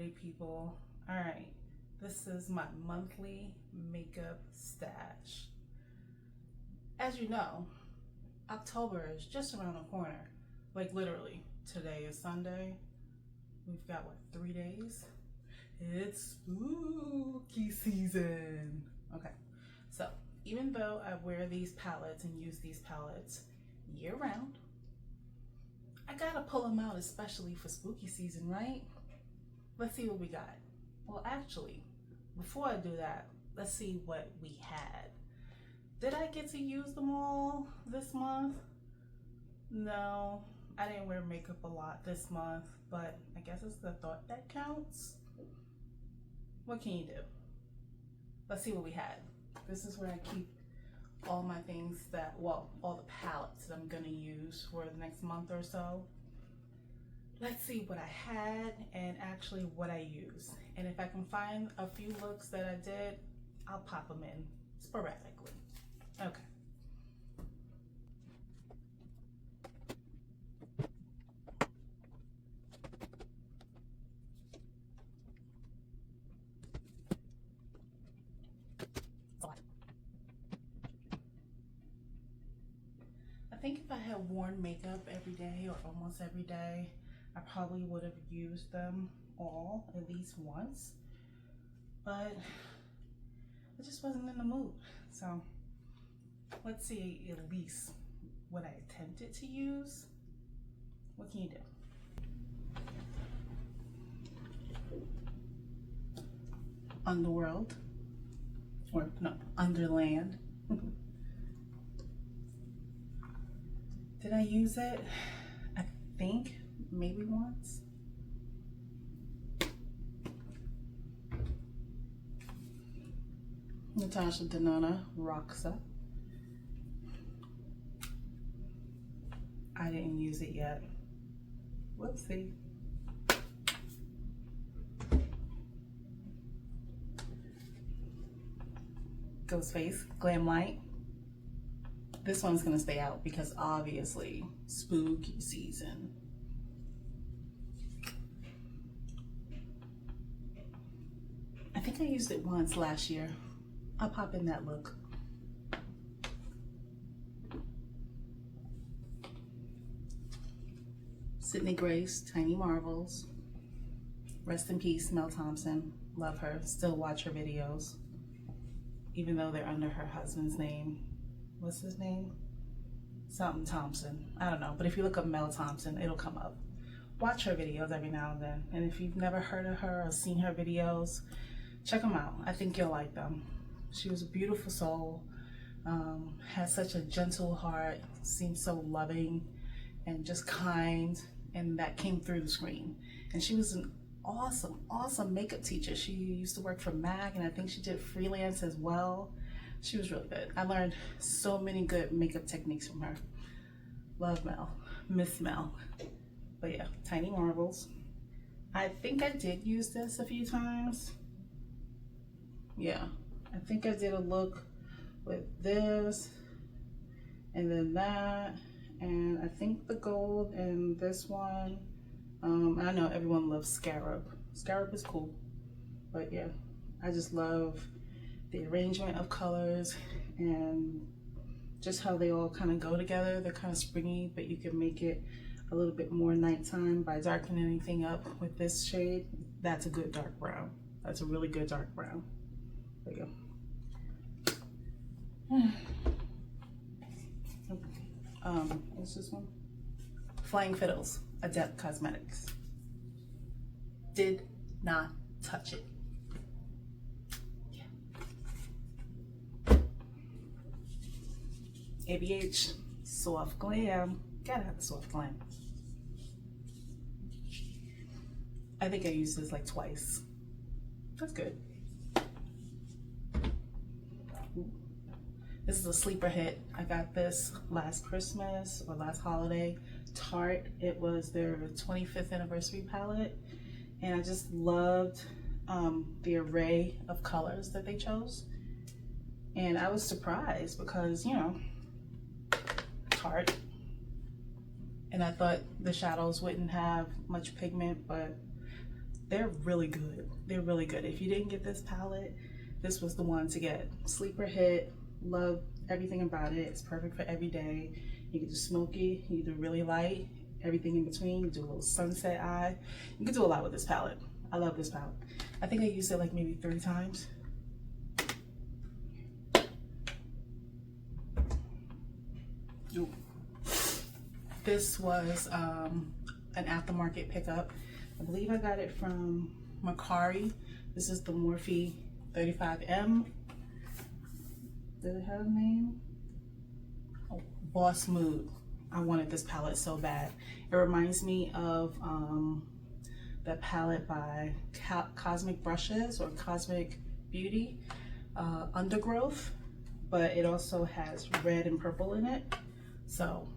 party people. All right, this is my monthly makeup stash. As you know, October is just around the corner. Like literally, today is Sunday. We've got what, 3 days? It's spooky season. Okay, so even though I wear these palettes and use these palettes year round, I gotta pull them out especially for spooky season, right? Let's see what we got. Well, actually, before I do that, let's see what we had. Did I get to use them all this month? No, I didn't wear makeup a lot this month, but I guess it's the thought that counts. What can you do? Let's see what we had. This is where I keep all my things that, well, all the palettes that I'm gonna use for the next month or so. Let's see what I had and actually what I use. And if I can find a few looks that I did, I'll pop them in sporadically. Okay. I think if I had worn makeup every day or almost every day, I probably would have used them all at least once, but I just wasn't in the mood. So let's see at least what I attempted to use. What can you do? Underworld, or no, Underland. Did I use it? I think maybe once. Natasha Denona, Roxa. I didn't use it yet. Whoopsie. Ghostface, Glam Light. This one's gonna stay out because obviously spooky season. I think I used it once last year. I'll pop in that look. Sydney Grace, Tiny Marvels. Rest in peace, Mel Thompson. Love her, still watch her videos, even though they're under her husband's name. What's his name? Something Thompson. I don't know, but if you look up Mel Thompson, it'll come up. Watch her videos every now and then. And if you've never heard of her or seen her videos, check them out. I think you'll like them. She was a beautiful soul, had such a gentle heart, seemed so loving and just kind, and that came through the screen. And she was an awesome makeup teacher. She used to work for MAC, and I think she did freelance as well. She was really good. I learned so many good makeup techniques from her. Love Mel, Miss Mel. But yeah, Tiny Marvels. I think I did use this a few times. Yeah, I think I did a look with this and then that, and I think the gold and this one. I know everyone loves Scarab. Scarab is cool, but yeah, I just love the arrangement of colors and just how they all kind of go together. They're kind of springy, but you can make it a little bit more nighttime by darkening anything up with this shade. That's a good dark brown. That's a really good dark brown. There you go. What's this one? Flying Fiddles, Adept Cosmetics. Did not touch it. ABH, Soft Glam. Gotta have the Soft Glam. I think I used this like twice. That's good. This is a sleeper hit. I got this last Christmas or last holiday. Tarte. It was their 25th anniversary palette. And I just loved the array of colors that they chose. And I was surprised because, you know, Tarte. And I thought the shadows wouldn't have much pigment, but They're really good. They're really good. If you didn't get this palette, this was the one to get. Sleeper hit. Love everything about it. It's perfect for every day. You can do smoky, you can do really light, everything in between. You can do a little sunset eye. You can do a lot with this palette. I love this palette. I think I used it like maybe 3 times. Ooh. This was an aftermarket pickup. I believe I got it from Mercari. This is the Morphe 35M. Did it have a name? Oh, Boss Mood. I wanted this palette so bad. It reminds me of that palette by Cosmic Brushes or Cosmic Beauty, Undergrowth, but it also has red and purple in it. So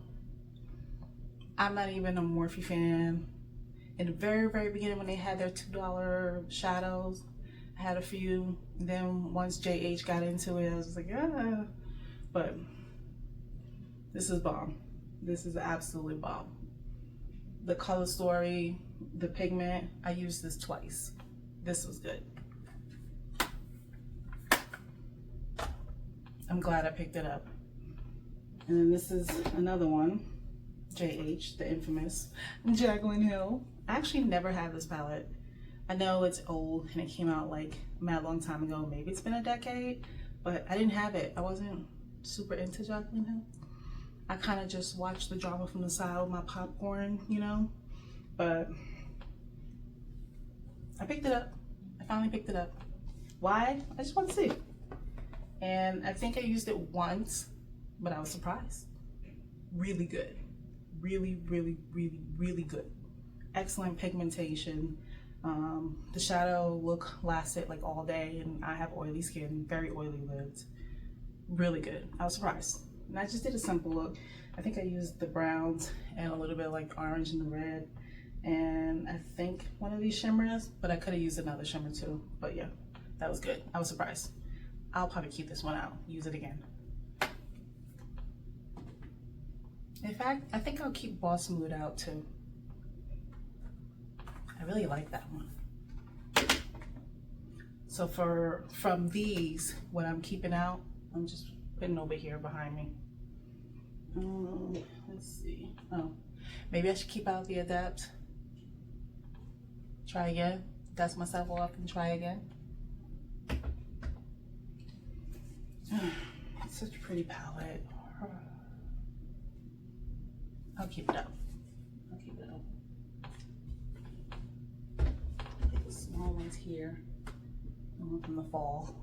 I'm not even a Morphe fan. In the very beginning when they had their $2 shadows, I had a few. And then once JH got into it, I was just like, ah. But this is bomb. This is absolutely bomb. The color story, the pigment, I used this twice. This was good. I'm glad I picked it up. And then this is another one, JH, the infamous Jaclyn Hill. I actually never had this palette. I know it's old and it came out like a mad long time ago. Maybe it's been a decade, but I didn't have it. I wasn't super into Jaclyn Hill. I kind of just watched the drama from the side with my popcorn, you know, but I picked it up. I finally picked it up. Why? I just want to see. And I think I used it once, but I was surprised. Really good. Really good. Excellent pigmentation. The shadow look lasted like all day, and I have oily skin, very oily lids. Really good. I was surprised. And I just did a simple look. I think I used the browns and a little bit like orange and the red, and I think one of these shimmers, but I could have used another shimmer too. But yeah, that was good. I was surprised. I'll probably keep this one out, use it again. In fact, I think I'll keep Boss Mood out too. I really like that one. So from these, what I'm keeping out, I'm just putting over here behind me. Let's see. Oh, maybe I should keep out the Adept. Try again. Dust myself off and try again. It's such a pretty palette. I'll keep it up. I'll keep it up. Get the small ones here. One from the fall.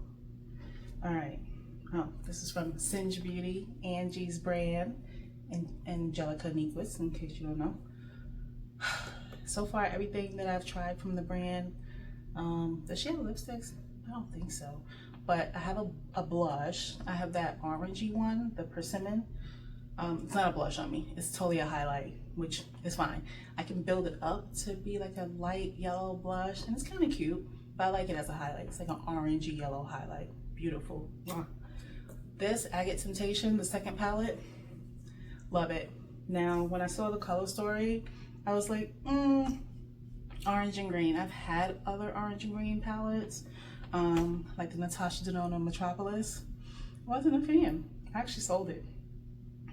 All right. Oh, this is from Singe Beauty, Angie's brand, and Angelica Nyquist, in case you don't know. So far, everything that I've tried from the brand, does she have lipsticks? I don't think so. But I have a blush. I have that orangey one, the Persimmon. It's not a blush on me. It's totally a highlight, which is fine. I can build it up to be like a light yellow blush, and it's kind of cute, but I like it as a highlight. It's like an orangey yellow highlight. Beautiful. This Agate Temptation, the second palette, love it. Now, when I saw the color story, I was like, orange and green. I've had other orange and green palettes, like the Natasha Denona Metropolis. I wasn't a fan. I actually sold it.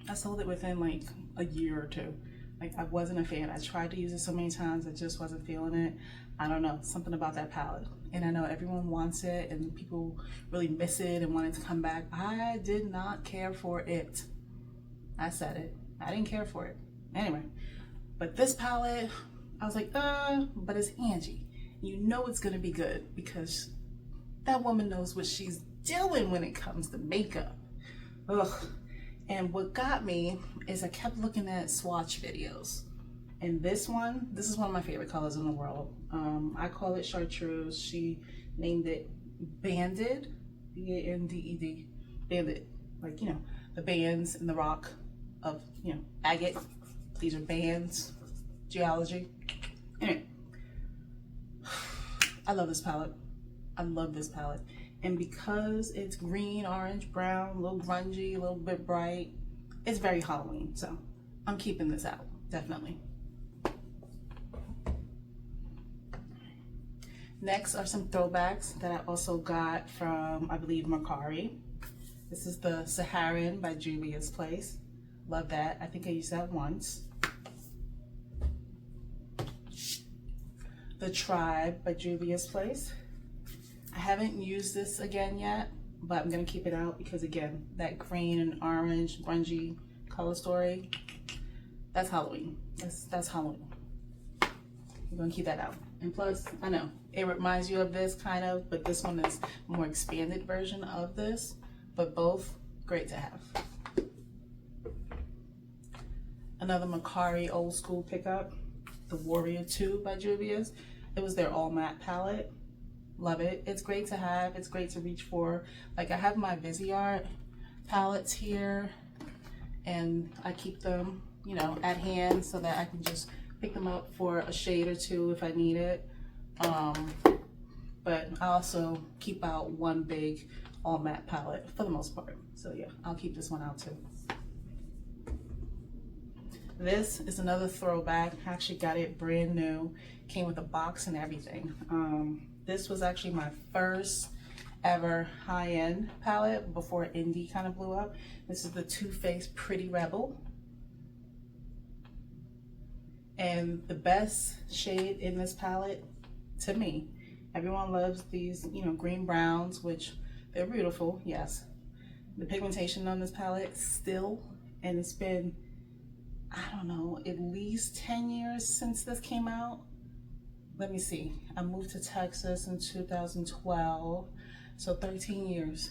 I sold it within like a year or two. Like, I wasn't a fan. I tried to use it so many times, I just wasn't feeling it. I don't know, something about that palette. And I know everyone wants it and people really miss it and want it to come back. I did not care for it. I said it. I didn't care for it. Anyway, but this palette, I was like, but it's Angie. You know it's gonna be good because that woman knows what she's doing when it comes to makeup. Ugh. And what got me is I kept looking at swatch videos. And this is one of my favorite colors in the world. I call it chartreuse. She named it Banded, B-A-N-D-E-D, Banded. Like, you know, the bands in the rock of, you know, agate. These are bands, geology. Anyway, I love this palette. I love this palette. And because it's green, orange, brown, a little grungy, a little bit bright, it's very Halloween. So I'm keeping this out, definitely. Next are some throwbacks that I also got from, I believe, Mercari. This is the Saharan by Juvia's Place. Love that. I think I used that once. The Tribe by Juvia's Place. I haven't used this again yet, but I'm gonna keep it out because, again, that green and orange grungy color story, that's Halloween. That's Halloween. I'm gonna keep that out. And plus, I know it reminds you of this kind of, but this one is a more expanded version of this, but both great to have. Another Mercari old school pickup, the Warrior 2 by Juvia's. It was their all matte palette. Love it. It's great to have. It's great to reach for. Like, I have my Viseart palettes here, and I keep them, you know, at hand so that I can just pick them up for a shade or two if I need it. But I also keep out one big all matte palette for the most part. So yeah, I'll keep this one out too. This is another throwback. I actually got it brand new. Came with a box and everything. This was actually my first ever high-end palette before indie kind of blew up. This is the Too Faced Pretty Rebel. And the best shade in this palette, to me, everyone loves these, you know, green browns, which they're beautiful, yes. The pigmentation on this palette still, and it's been, I don't know, at least 10 years since this came out. Let me see, I moved to Texas in 2012, so 13 years.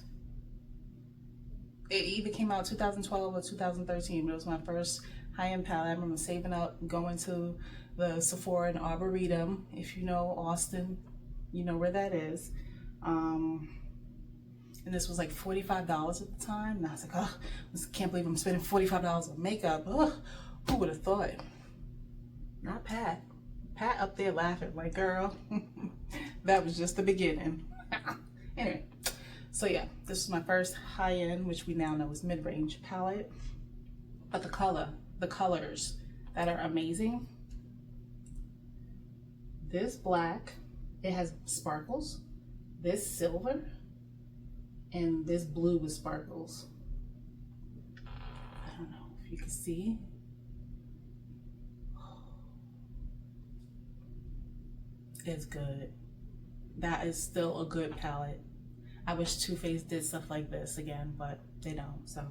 It either came out 2012 or 2013, but it was my first high-end palette. I remember saving up, going to the Sephora in Arboretum. If you know Austin, you know where that is. And this was like $45 at the time. And I was like, oh, I can't believe I'm spending $45 on makeup. Oh, who would have thought? Not Pat. Pat up there laughing like, girl, that was just the beginning. Anyway, so yeah, this is my first high-end, which we now know is mid-range palette. But the colors that are amazing. This black, it has sparkles. This silver, and this blue with sparkles. I don't know if you can see. It's good. That is still a good palette. I wish Too Faced did stuff like this again, but they don't. So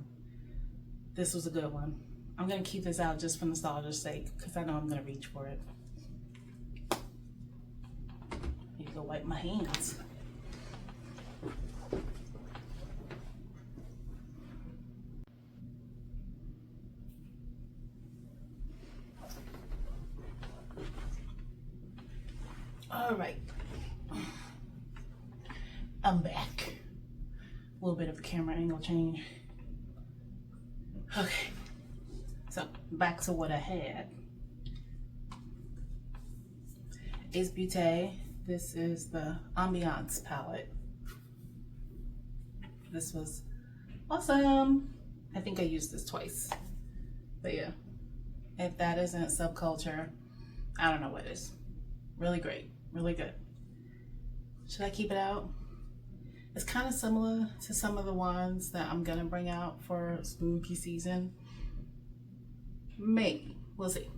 this was a good one. I'm gonna keep this out just for nostalgia's sake because I know I'm gonna reach for it. Need to go wipe my hands. All right, I'm back. A little bit of a camera angle change. Okay, so back to what I had. Ace Beauté. This is the Ambiance palette. This was awesome. I think I used this twice, but yeah, if that isn't subculture, I don't know what is. Really great. Really good. Should I keep it out? It's kind of similar to some of the ones that I'm gonna bring out for spooky season. Maybe. We'll see.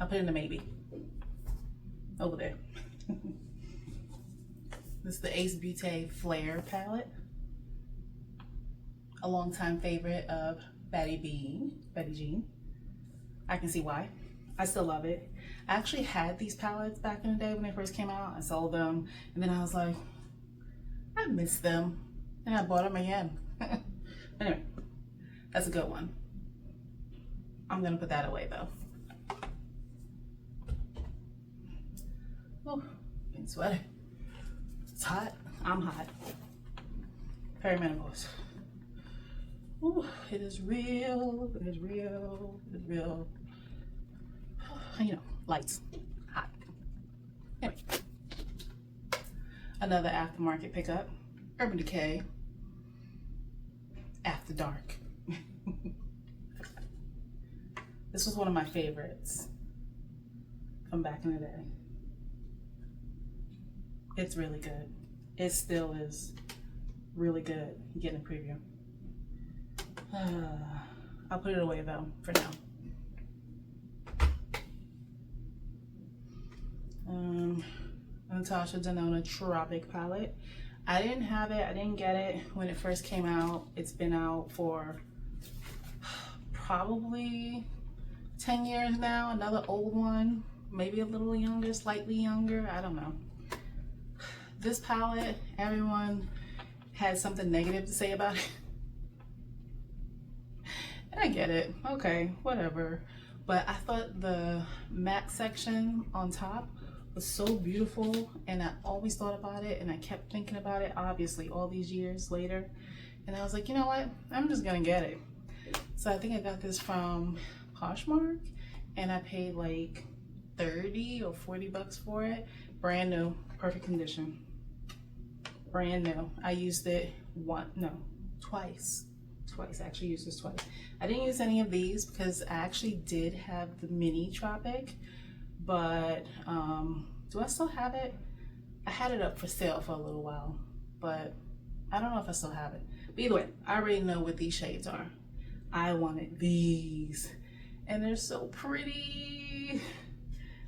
I'll put in a maybe. Over there. This is the Ace Beauté Flare palette. A longtime favorite of Betty Jean. I can see why. I still love it. I actually had these palettes back in the day when they first came out. I sold them, and then I was like, I miss them, and I bought them again. Anyway, that's a good one. I'm gonna put that away though. Oh, getting sweaty. It's hot. I'm hot. Perimenopause. Ooh, it is real. It is real. It is real. You know, lights, hot. Anyway, another aftermarket pickup, Urban Decay, After Dark. This was one of my favorites from back in the day. It's really good. It still is really good. You get a preview. I'll put it away though for now. Natasha Denona Tropic palette. I didn't have it. I didn't get it when it first came out. It's been out for probably 10 years now. Another old one, maybe a little younger, slightly younger. I don't know. This palette, everyone had something negative to say about it. And I get it. Okay, whatever. But I thought the matte section on top was so beautiful, and I always thought about it, and I kept thinking about it, obviously, all these years later. And I was like, you know what? I'm just gonna get it. So I think I got this from Poshmark, and I paid like 30 or 40 bucks for it. Brand new, perfect condition. Brand new. I used it twice. I actually used this twice. I didn't use any of these because I actually did have the mini Tropic, but do I still have it? I had it up for sale for a little while, but I don't know if I still have it. But either way, I already know what these shades are. I wanted these, and they're so pretty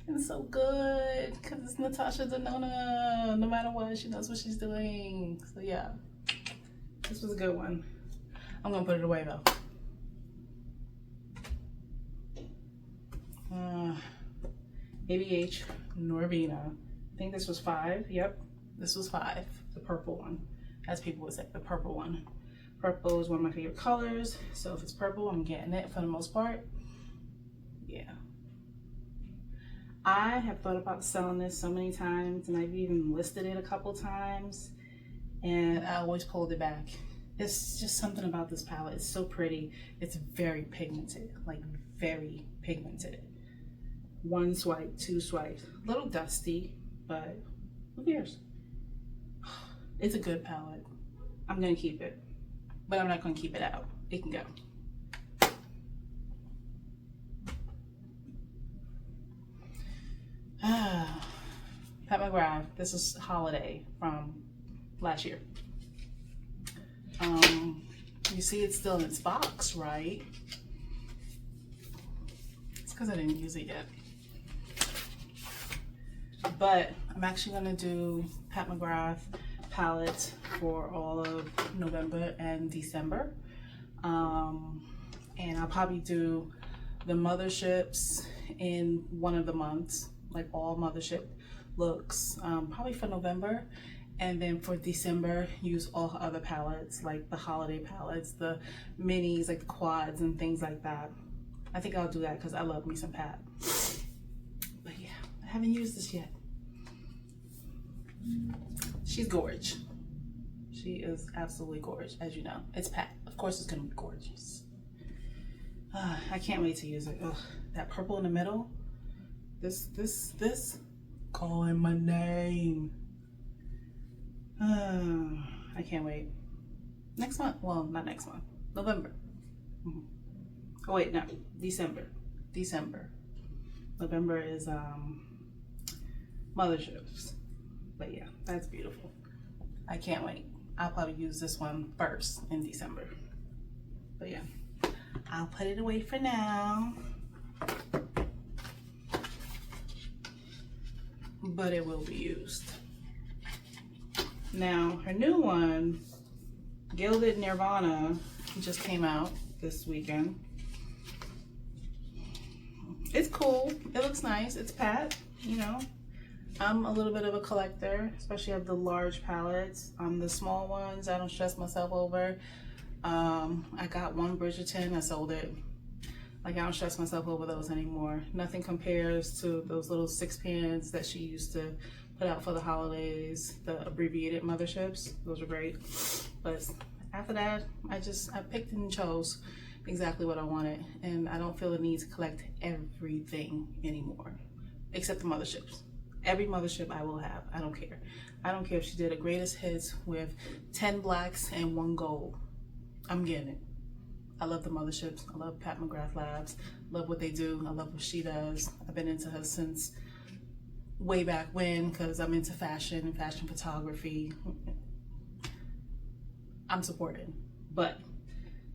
and so good because it's Natasha Denona. No matter what, she knows what she's doing. So yeah, this was a good one. I'm gonna put it away though. ABH Norvina. I think this was 5. Yep, this was 5. The purple one, as people would say, the purple one. Purple is one of my favorite colors, so if it's purple, I'm getting it for the most part. Yeah. I have thought about selling this so many times, and I've even listed it a couple times, and I always pulled it back. It's just something about this palette. It's so pretty. It's very pigmented, like very pigmented. 1 swipe, 2 swipes. A little dusty, but who cares? It's a good palette. I'm gonna keep it, but I'm not gonna keep it out. It can go. Pat McGrath. This is Holiday from last year. You see it's still in its box, right? It's because I didn't use it yet. But I'm actually gonna do Pat McGrath palettes for all of November and December. And I'll probably do the motherships in one of the months, like all mothership looks, probably for November. And then for December, use all other palettes, like the holiday palettes, the minis, like the quads and things like that. I think I'll do that because I love me some Pat. But yeah, I haven't used this yet. She's gorgeous. She is absolutely gorgeous, as you know. It's Pat. Of course it's gonna be gorgeous. I can't wait to use it. Ugh, that purple in the middle. This. Calling my name. I can't wait. Next month. Well, not next month. November. Oh wait, no. December. November is motherships. But yeah, that's beautiful. I can't wait. I'll probably use this one first in December. But yeah, I'll put it away for now. But it will be used. Now, her new one, Gilded Nirvana, just came out this weekend. It's cool. It looks nice. It's Pat, you know. I'm a little bit of a collector, especially of the large palettes. The small ones, I don't stress myself over. I got one Bridgerton, I sold it. Like, I don't stress myself over those anymore. Nothing compares to those little 6 pans that she used to put out for the holidays, the abbreviated motherships. Those are great. But after that, I picked and chose exactly what I wanted. And I don't feel the need to collect everything anymore, except the motherships. Every mothership I will have. I don't care. I don't care if she did a greatest hits with 10 blacks and 1 gold. I'm getting it. I love the motherships. I love Pat McGrath Labs. Love what they do. I love what she does. I've been into her since way back when, because I'm into fashion and fashion photography. I'm supported. But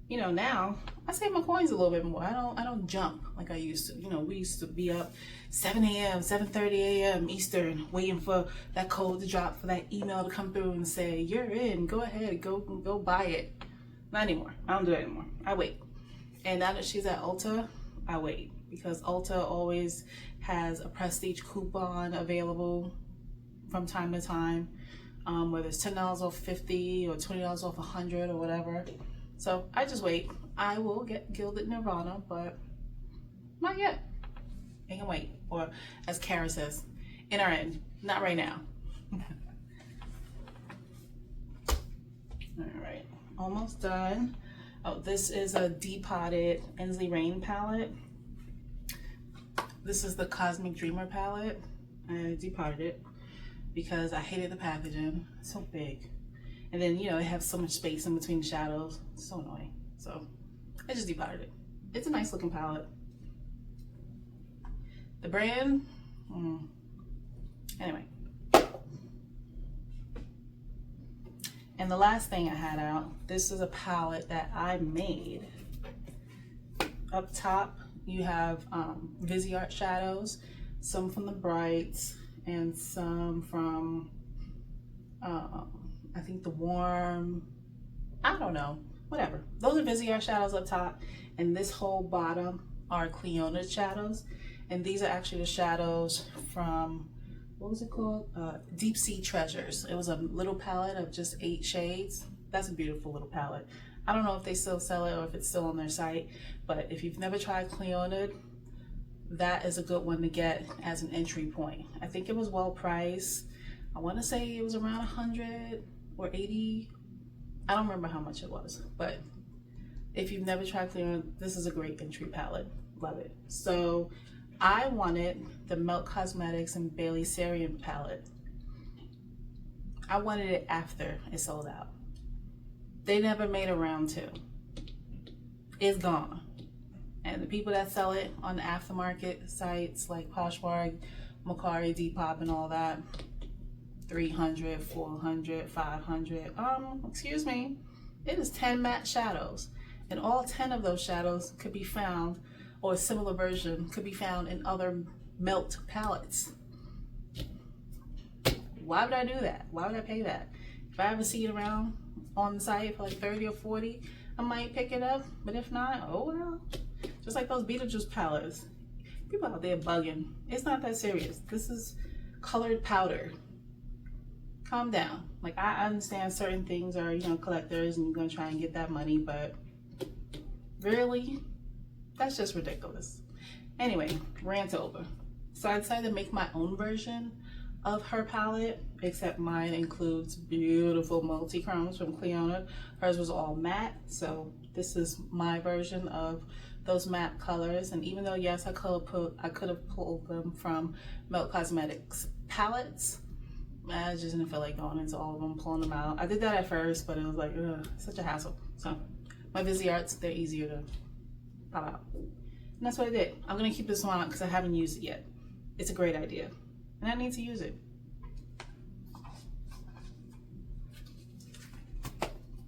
you know, now I save my coins a little bit more. I don't jump like I used to. You know, we used to be up 7 a.m., 7:30 a.m. Eastern, waiting for that code to drop, for that email to come through and say, you're in, go ahead, go buy it. Not anymore. I don't do that anymore. I wait. And now that she's at Ulta, I wait, because Ulta always has a prestige coupon available from time to time, whether it's $10 off 50 or $20 off 100 or whatever. So I just wait. I will get Gilded Nirvana, but not yet. I can wait. Or as Kara says, in our end, not right now. All right, almost done. Oh, this is a Depotted Ensley Rain palette. This is the Cosmic Dreamer palette. I depotted it because I hated the packaging. It's so big. And then, you know, it has so much space in between the shadows. It's so annoying. So I just depotted it. It's a nice looking palette. The brand, anyway. And the last thing I had out, this is a palette that I made. Up top, you have Viseart shadows, some from the Brights and some from, I think the Warm, I don't know, whatever. Those are Viseart shadows up top, and this whole bottom are Clionad's shadows. And these are actually the shadows from, what was it called? Deep Sea Treasures. It was a little palette of just 8 shades. That's a beautiful little palette. I don't know if they still sell it or if it's still on their site, but if you've never tried Clionad, that is a good one to get as an entry point. I think it was well priced. I want to say it was around 100 or 80. I don't remember how much it was, but if you've never tried Clionad, this is a great entry palette. Love it. So I wanted the Melt Cosmetics and Bailey Sarian palette. I wanted it after it sold out. They never made a round 2. It's gone. And the people that sell it on the aftermarket sites like Poshmark, Mercari, Depop, and all that, 300, 400, 500. Excuse me. It is 10 matte shadows, and all 10 of those shadows could be found, or a similar version could be found in other Melt palettes. Why would I do that? Why would I pay that? If I ever see it around on the site for like 30 or 40, I might pick it up, but if not, oh well. Just like those Beetlejuice palettes. People out there bugging. It's not that serious. This is colored powder. Calm down. Like, I understand certain things are, you know, collectors and you're gonna try and get that money, but really? That's just ridiculous. Anyway, rant over. So I decided to make my own version of her palette, except mine includes beautiful multi-chromes from Clionad. Hers was all matte, so this is my version of those matte colors. And even though, yes, I could have pulled them from Melt Cosmetics palettes, I just didn't feel like going into all of them, pulling them out. I did that at first, but it was like, ugh, such a hassle. So my Visearts, they're easier to pop out. And that's what I did. I'm gonna keep this one on because I haven't used it yet. It's a great idea, and I need to use it.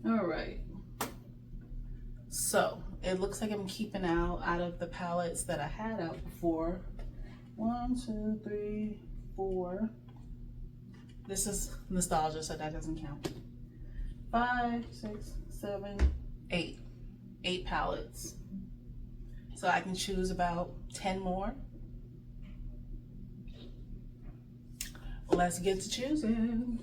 All right. So it looks like I'm keeping out of the palettes that I had out before. 1, 2, 3, 4. This is nostalgia, so that doesn't count. 5, 6, 7, 8. 8 palettes. So I can choose about 10 more. Let's get to choosing.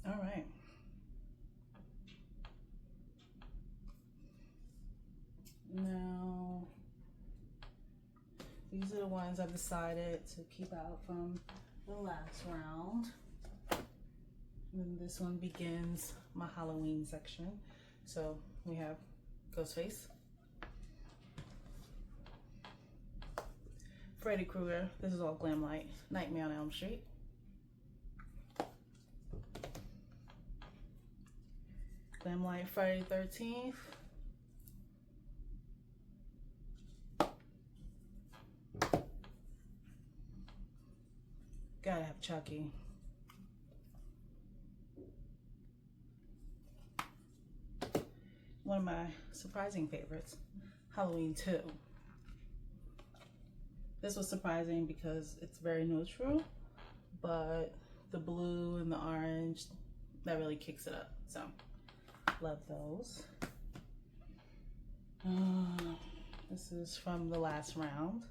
All right. Now, these are the ones I've decided to keep out from the last round. And then this one begins my Halloween section. So we have Ghostface, Freddy Krueger. This is all Glamlight. Nightmare on Elm Street. Glamlight Friday the 13th. Gotta have Chucky. One of my surprising favorites, Halloween 2. This was surprising because it's very neutral, but the blue and the orange, that really kicks it up. So, love those. This is from the last round,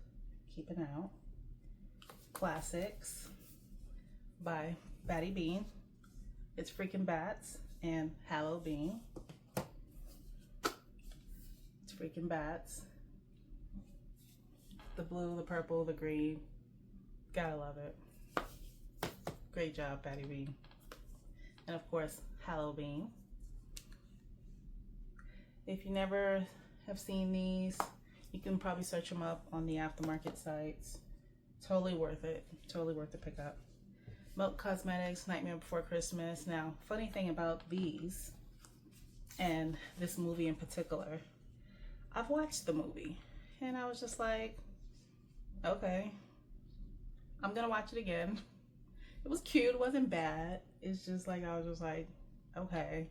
Keeping Out. Classics by Batty Bean. It's Freaking Bats and Halloween. It's Freaking Bats. The blue, the purple, the green. Gotta love it. Great job, Batty Bean. And of course, Halloween. If you never have seen these, you can probably search them up on the aftermarket sites. Totally worth it. Totally worth the pickup. Milk Cosmetics, Nightmare Before Christmas. Now, funny thing about these and this movie in particular, I've watched the movie and I was just like, okay, I'm gonna watch it again. It was cute, it wasn't bad. It's just like, I was just like, okay,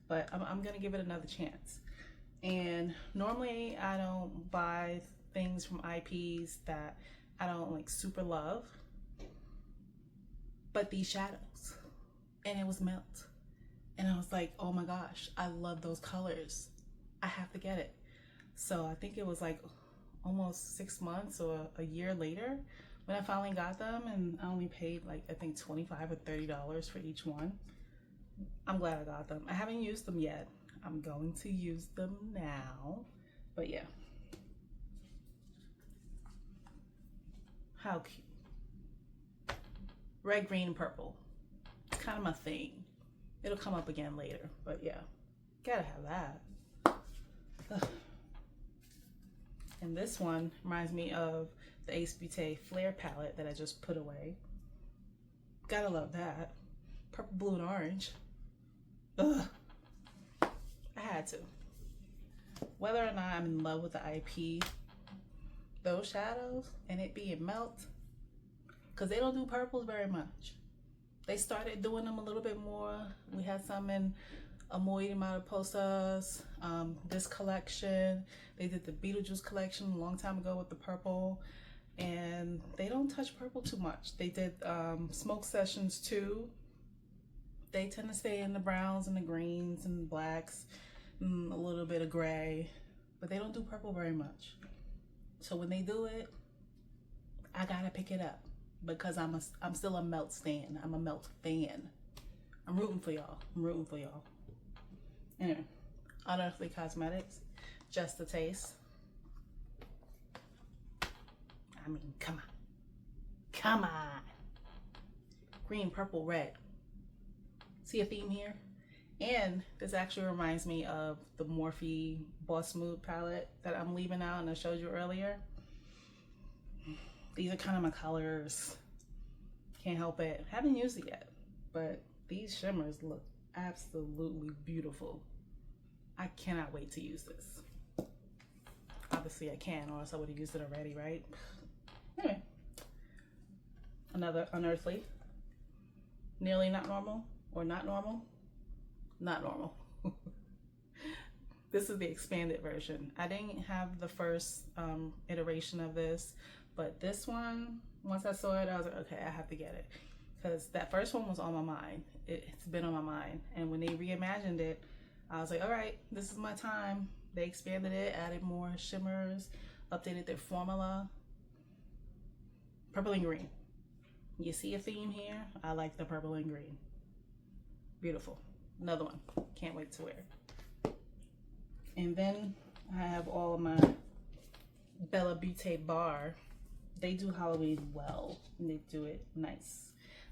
but I'm gonna give it another chance. And normally I don't buy things from IPs that I don't like super love, but these shadows, and it was Melt, and I was like, oh my gosh, I love those colors, I have to get it. So I think it was like almost 6 months or a year later when I finally got them, and I only paid like I think $25 or $30 for each one. I'm glad I got them. I haven't used them yet. I'm going to use them now, but yeah. How cute. Red, green, and purple. It's kind of my thing. It'll come up again later, but yeah. Gotta have that. Ugh. And this one reminds me of the Ace Beauté Flare palette that I just put away. Gotta love that. Purple, blue, and orange. Ugh. I had to. Whether or not I'm in love with the IP, those shadows and it being Melt, because they don't do purples very much. They started doing them a little bit more. We had some in Amor y Mariposas, this collection. They did the Beetlejuice collection a long time ago with the purple, and they don't touch purple too much. They did Smoke Sessions too. They tend to stay in the browns and the greens and blacks, and a little bit of gray, but they don't do purple very much. So when they do it, I gotta pick it up because I'm still a Melt stan. I'm a Melt fan. I'm rooting for y'all. I'm rooting for y'all. Anyway, Unearthly Cosmetics, Just a Taste. I mean, come on. Come on. Green, purple, red. See a theme here? And this actually reminds me of the Morphe Boss Mood palette that I'm leaving out and I showed you earlier. These are kind of my colors. Can't help it. Haven't used it yet, but these shimmers look absolutely beautiful. I cannot wait to use this. Obviously I can, or else I would have used it already, right? Anyway, another Unearthly. Nearly Not Normal, or Not Normal. Not Normal. This is the expanded version. I didn't have the first iteration of this, but this one, once I saw it, I was like, okay, I have to get it. Because that first one was on my mind. It's been on my mind. And when they reimagined it, I was like, all right, this is my time. They expanded it, added more shimmers, updated their formula. Purple and green. You see a theme here? I like the purple and green. Beautiful. Another one. Can't wait to wear. And then I have all of my Bella Beauté Bar. They do Halloween well, and they do it nice.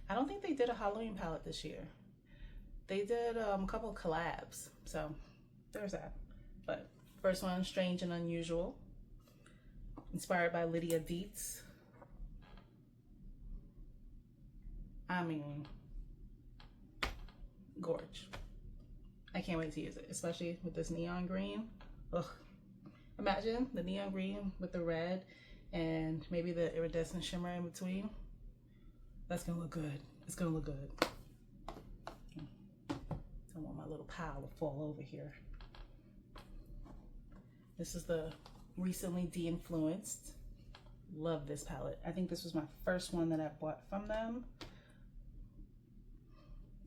I don't think they did a Halloween palette this year. they did a couple collabs, so there's that. But first one, Strange and Unusual, inspired by Lydia Dietz. I mean, gorge. I can't wait to use it, especially with this neon green. Ugh. Imagine the neon green with the red and maybe the iridescent shimmer in between. That's gonna look good. It's gonna look good. I want my little pile to fall over here. This is the Recently De-Influenced. Love this palette. I think this was my first one that I bought from them.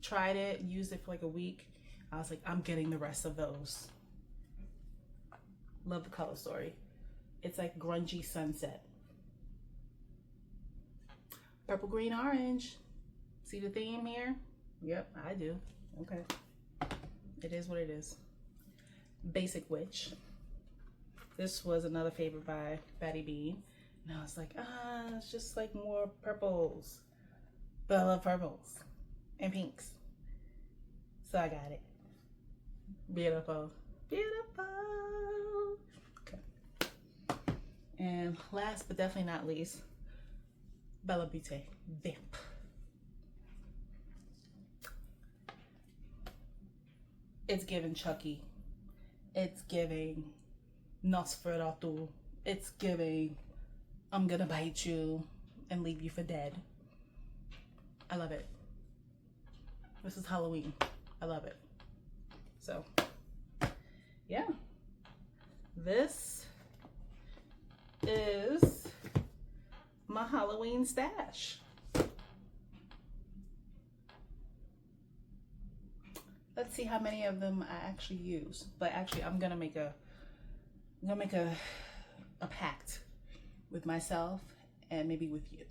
Tried it, used it for like a week. I was like, I'm getting the rest of those. Love the color story. It's like grungy sunset. Purple, green, orange. See the theme here? Yep, I do. Okay. It is what it is. Basic Witch. This was another favorite by Fatty Bean. And I was like, it's just like more purples. But I love purples and pinks. So I got it. Beautiful. Beautiful. Okay. And last but definitely not least, Bella Beauté Vamp. It's giving Chucky. It's giving Nosferatu. It's giving I'm gonna bite you and leave you for dead. I love it. This is Halloween. I love it. So, yeah. This is my Halloween stash. Let's see how many of them I actually use. But actually, I'm gonna make a pact with myself and maybe with you.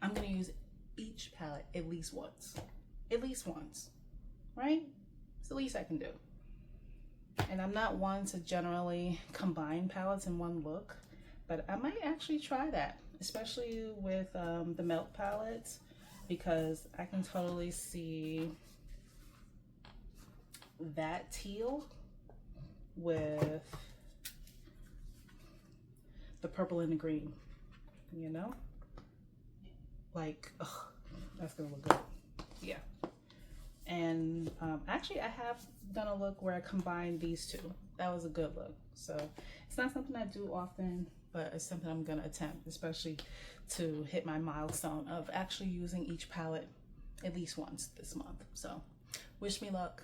I'm gonna use each palette at least once. At least once, right? It's the least I can do. And I'm not one to generally combine palettes in one look, but I might actually try that, especially with the Melt palettes, because I can totally see that teal with the purple and the green, you know? Like, ugh, that's gonna look good. Yeah. And actually I have done a look where I combined these two. That was a good look. So it's not something I do often, but it's something I'm gonna attempt, especially to hit my milestone of actually using each palette at least once this month. So wish me luck.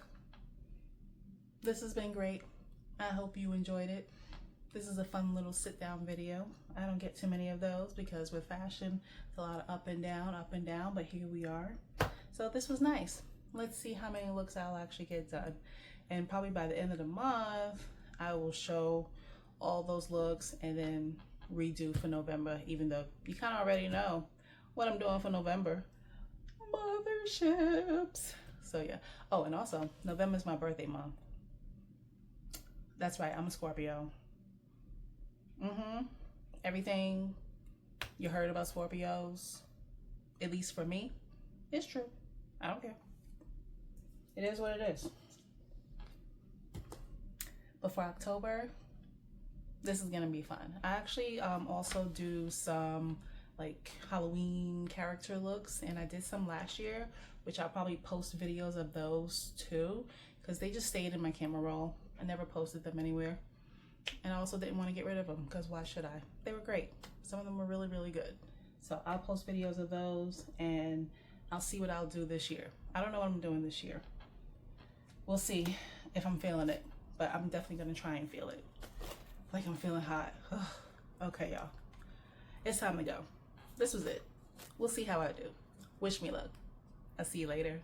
This has been great. I hope you enjoyed it. This is a fun little sit down video. I don't get too many of those because with fashion, it's a lot of up and down, but here we are. So this was nice. Let's see how many looks I'll actually get done. And probably by the end of the month, I will show all those looks and then redo for November, even though you kind of already know what I'm doing for November. Motherships. So yeah. Oh, and also November is my birthday month. That's right, I'm a Scorpio. Everything you heard about Scorpios, at least for me, is true. I don't care. It is what it is. But for October, this is gonna be fun. I actually also do some like Halloween character looks, and I did some last year, which I'll probably post videos of those too, because they just stayed in my camera roll. I never posted them anywhere. And I also didn't want to get rid of them because why should I? They were great. Some of them were really, really good. So I'll post videos of those and I'll see what I'll do this year. I don't know what I'm doing this year. We'll see if I'm feeling it, but I'm definitely going to try and feel it. Like I'm feeling hot. Okay, y'all. It's time to go. This was it. We'll see how I do. Wish me luck. I'll see you later.